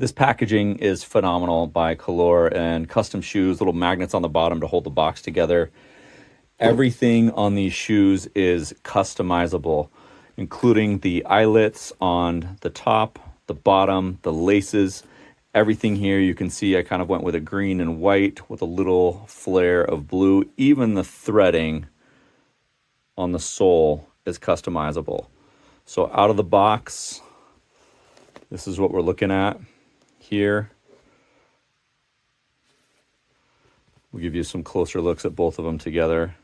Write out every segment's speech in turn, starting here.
This packaging is phenomenal by Color and custom shoes, little magnets on the bottom to hold the box together. Everything on these shoes is customizable, including the eyelets on the top, the bottom, the laces. Everything here you can see I kind of went with a green and white with a little flare of blue. Even the threading on the sole is customizable. So out of the box, this is what we're looking at here. We'll give you some closer looks at both of them together.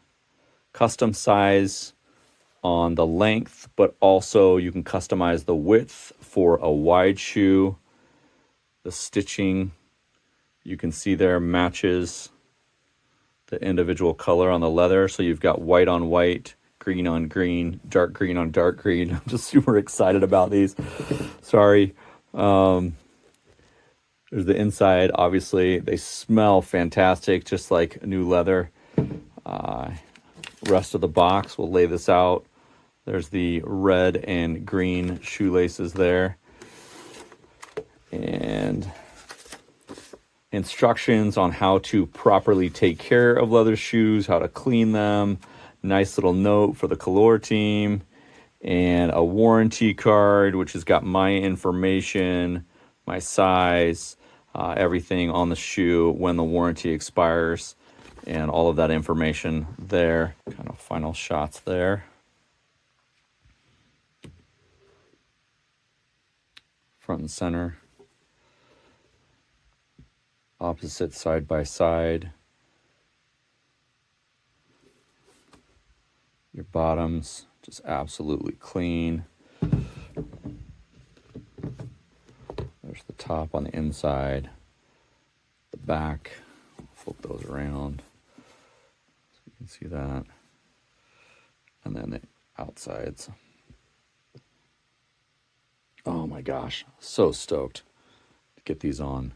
Custom size on the length, but also you can customize the width for a wide shoe. The stitching you can see there matches the individual color on the leather. So you've got white on white, green on green, dark green on dark green. I'm just super excited about these. Sorry. There's the inside. Obviously, they smell fantastic, just like new leather. Rest of the box, we'll lay this out. There's the red and green shoelaces there. And instructions on how to properly take care of leather shoes, how to clean them. Nice little note for the Color team. And a warranty card, which has got my information, my size, everything on the shoe, when the warranty expires, and all of that information there. Kind of final shots there. Front and center. Opposite side by side. Your bottoms just absolutely clean. There's the top on the inside. The back. Flip those around so you can see that. And then the outsides. Oh my gosh, so stoked to get these on.